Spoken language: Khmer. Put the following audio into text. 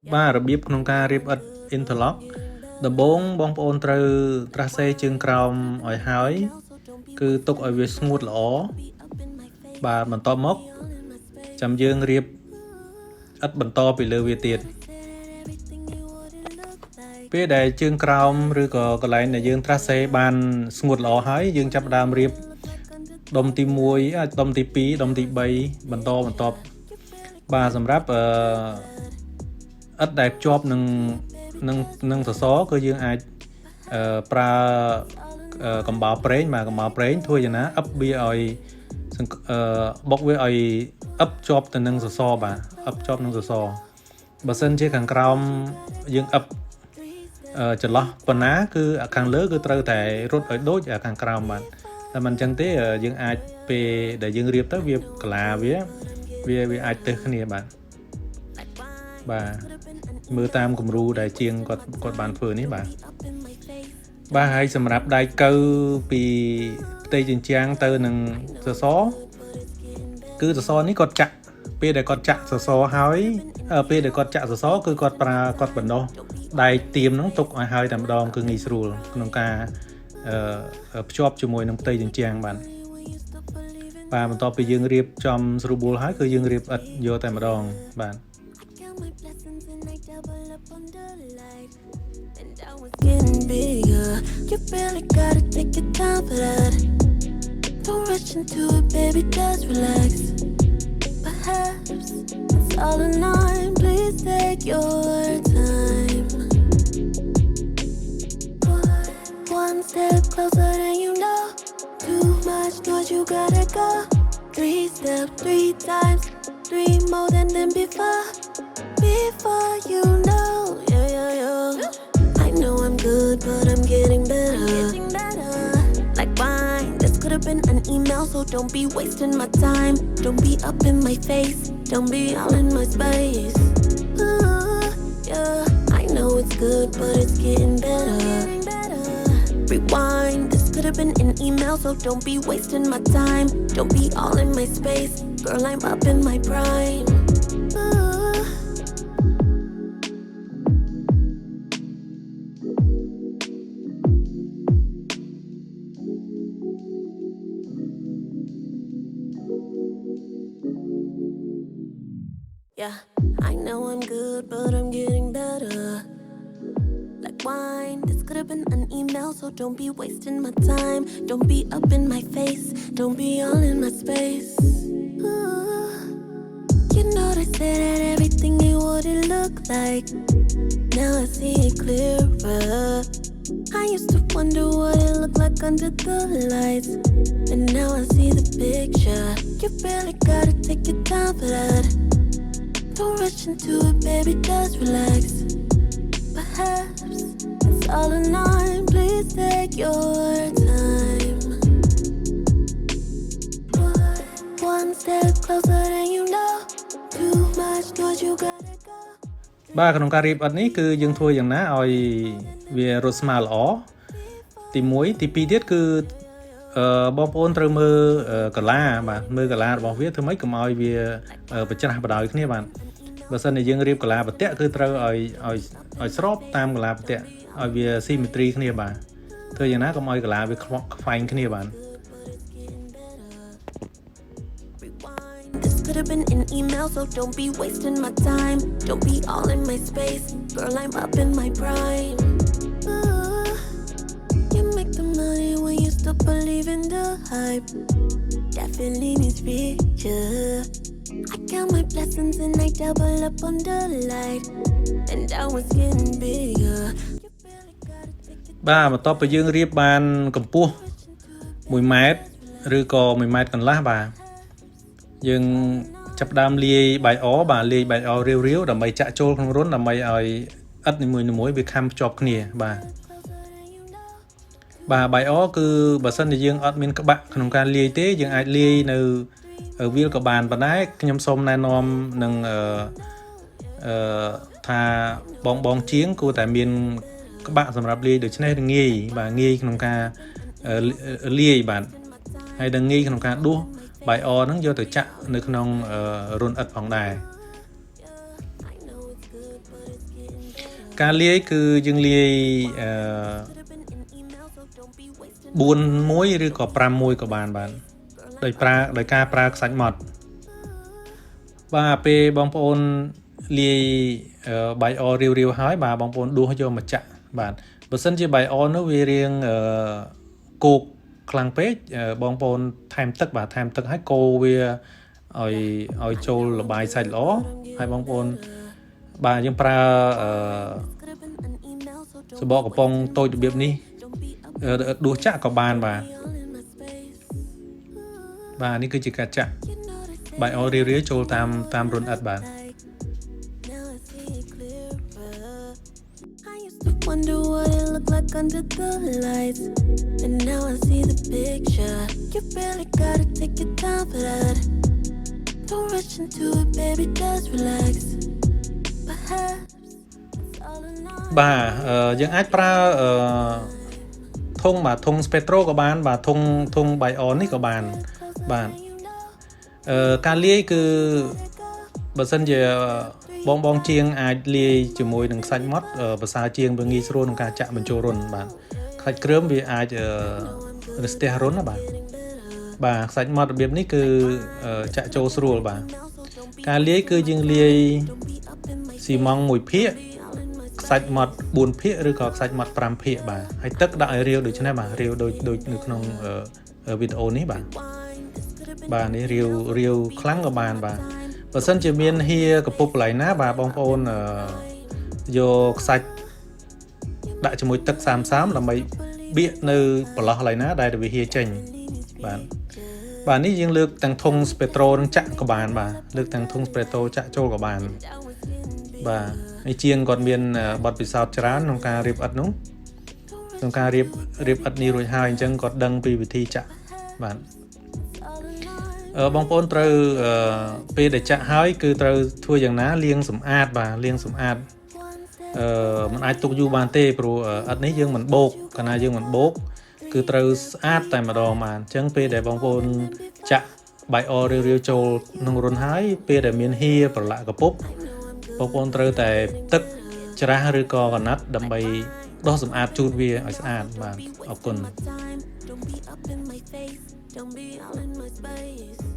Baរបៀបក្នុងការរៀបឥដ្ឋ interlock ដំបូងបងប្អូនត្រូវត្រាស់សេជើងក្រោមឲ្យហើយគឺទុកឲ្យវាស្ងួតល្អបាទបន្ទាប់មកចាំយើងរៀបឥដ្ឋបន្តពីលើវាទៀតពេលដែលជើងក្រោមឬក៏កន្លែងដែលយើងត្រាស់សេបានស្ងួតល្អហើយយើងចាប់ផ្ដើមរៀបដុំទី1ដុំទី2ដុំទី3បន្តបាទសម្រាប់ឥដ្ឋដែលភ្ជាប់នឹងសសរគឺយើងអាចប្រើកំបោរប្រេងបាទកំបោរប្រេងធ្វើយ៉ាងណាអឹបវាឲ្យបុកវាឲ្យអឹបជាប់ទៅនឹងសសរបាទអឹបជាប់នឹងសសរបើសិនជាខាងក្រោមយើងអឹបចន្លោះប៉ុណ្ណាគឺខាងលើគឺត្រូវតែរត់ឲ្យដូចខាងក្រោមបាទតែមិនអញ្ចឹងទេយើងអាចពេលដែលយើងរៀបទៅវាកលាវាអាចទៅគ្នាបាទមើលតាមគំរូដែលជាងគាត់បានធ្វើនេះបាទហើយសម្រាប់ដៃកៅពីផ្ទៃជញ្ជាំងទៅនឹងសសរគឺសសរនេះគាត់ចាក់ពេលដែលគាត់ចាក់សសរហើយពេលដែលគាត់ចាក់សសរគឺគាត់បណ្ដោះដៃទៀមហ្នឹងទុកឲ្យហើយតែម្ដងគឺងាយស្រួលក្នុងការភ្ជាប់ជាមួយនឹងផ្ទៃជញ្ជាំងបាទបន្ទាប់ពីយើងរៀបចំស្រួលបួលហើយគឺយើងរៀបឥដ្ឋយកតែម្ដងបាទGetting bigger, you barely gotta take your time for that. Don't rush into it, baby, just relax. Perhaps it's all in line, please take your time. One step closer than you know. Too much noise, you gotta go. 3 steps, 3 times, 3 more than before. Before you know, I know I'm good, but I'm getting better. Like wine, this could have been an email, so don't be wasting my time. Don't be up in my face, don't be all in my space. I know it's good, but it's getting better. Rewind, this could have been an email, so don't be wasting my time. Don't be all in my space, girl, I'm up in my prime. Yeah, I know I'm good, but I'm getting better. Like wine, this could have been an email, so don't be wasting my time. Don't be up in my face, don't be all in my space. You know they say that everything ain't what it look like. Now I see it clearer. I used to wonder what it looked like under the lights, and now I see the picture. You barely gotta take your time for that. Don't rush into it, baby, just relax. Perhaps it's all in line, please take your time. One step closer than you know. Too much noise, you gotta go. បាទក្នុងការរៀបឥដ្ឋនេះគឺយើងធ្វើយ៉ាងណាឲ្យវារត់ស្មើល្អទី1ទី2ទៀតគឺបងប្អូនត្រូវមើលកាឡាបាទមើលកាឡារបស់វាធ្វើម៉េចកុំឲ្យវាប្រច្រាស់បដ ாய் គ្នាបាទបើសិនជាយើងរៀបកាឡាប្រតិគឺត្រូវឲ្យស្របតាមកាឡាប្រតិឲ្យវាស៊ីមេទ្រីគ្នាបាទធ្វើយ៉ាងណាកុំឲ្យកាឡាវាខ្វែងគ្នាបាទ This could have been an email, so don't be wasting my time. Don't be all in my space, girl, I'm up in my prime. You make the money when you still believe in the hype. Definitely needs picture. I count my blessings and I double up on the light. And now it's getting bigger. បាទបន្ទាប់ពីយើងរៀបបានកម្ពស់1ម៉ែត្រឬក៏1ម៉ែត្រកន្លះបាទយើងចាប់ដើមលាយបាយអបាទលាយបាយអរាវៗដើម្បីចាក់ចូលក្នុងរន្ធដើម្បីឲ្យឥដ្ឋនីមួយៗវាខំភ្ជាប់គ្នាបាទបាយអគឺបើសិនជាយើងអត់មានក្បាក់ក្នុងការលាយទេយើងអាចលាយនៅវាលក៏បានប៉ុន្តែខ្ញុំសូមណែនាំនឹងថាបងជាងគួរតែមានក្បាក់សម្រាប់លាយដូច្នេះងាយក្នុងការលាយបាទហើយនឹងងាយក្នុងការដួសបាយអហ្នឹងយកទៅចាក់នៅក្នុងរន្ធឥដ្ឋផងដែរ ការលាយគឺយើងលាយ4 មួយឬក៏5 មួយក៏បានដោយការប្រើខ្សាច់ម៉ត់បាទពេលបងប្អូនលាយបាយអរាវៗហើយបាទបងប្អូនដួសយកមកចាក់បាទបើសិនជាបាយអនោះវារៀងគោកខ្លាំងពេកបងប្អូនថែមទឹកបាទថែមទឹកឲ្យកូរវាឲ្យចូលលបាយសាច់ល្អហើយបងប្អូនបាទយើងប្រើសបកកំប៉ុងតូចរបៀបនេះដួសចាក់ក៏បានបាទនេះគឺជាការចាក់បាយអរាវៗចូលតាមរន្ធឥដ្ឋបាទ Wonder what it looked like under the lights. And now I see the picture. You really gotta take your time for that. Don't rush into it, baby, just relax. Perhaps it's all along. បាទយើងអាចប្រើធុងបាទធុង spectro ក៏បានបាទធុងបាយអនេះក៏បានបាទការលាយគឺបើសិនជាបងជាងអាចលាយជាមួយនឹងខ្សាច់ម៉ត់ភាសាជាងវាងាយស្រួលក្នុងការចាក់បញ្ចូលរុនបាទខ្សាច់គ្រើមវាអាចស្ទះរុនណាបាទខ្សាច់ម៉ត់របៀបនេះគឺចាក់ចូលស្រួលបាទការលាយគឺយើងលាយស៊ីម៉ង់1ភាគខ្សាច់ម៉ត់4ភាគឬក៏ខ្សាច់ម៉ត់5ភាគបាទហើយទឹកដាក់ឲ្យរាវដូចនេះបាទរាវដូចនៅក្នុងវីដេអូនេះបាទនេះរាវខ្លាំងក៏បានបាទបើសិនជាមានហៀកពុបកន្លែងណាបាទបងប្អូនយកខ្សាច់ដាក់ជាមួយទឹកសាមដើម្បីបៀកនៅប្រឡោះកន្លែងណាដែលវាហៀចេញបាទនេះយើងលើកទាំងធុង spectro នឹងចាក់ក៏បានបាទលើកទាំងធុង spectro ចាក់ចូលក៏បានបាទហើយជាងគាត់មានបទពិសោធន៍ច្រើនក្នុងការរៀបឥដ្ឋនោះក្នុងការរៀបឥដ្ឋនេះរួចហើយអញ្ចឹងគាត់ដឹងពីវិធីចាក់បាទបងប្អូនត្រូវពេលដែលចាក់ហើយគឺត្រូវធ្វើយ៉ាងណាលាងសម្អាតបាទលាងសម្អាតมันអាចទុកយូរបានទេព្រោះឥដ្ឋនេះយើងមិនបោកកាលណាយើងមិនបោកគឺត្រូវស្អាតតែម្ដងបាទអញ្ចឹងពេលដែលបងប្អូនចាក់បាយអរាវៗចូលក្នុងរុនហើយពេលដែលមានហៀប្រឡាក់កពុបបងប្អូនត្រូវតែទឹកច្រាស់ឬក៏កណាត់ដើម្បីដោះសម្អាតជូតវាឲ្យស្អាតបាទអរគុណ Don't be up in my face. Don't be all in my space.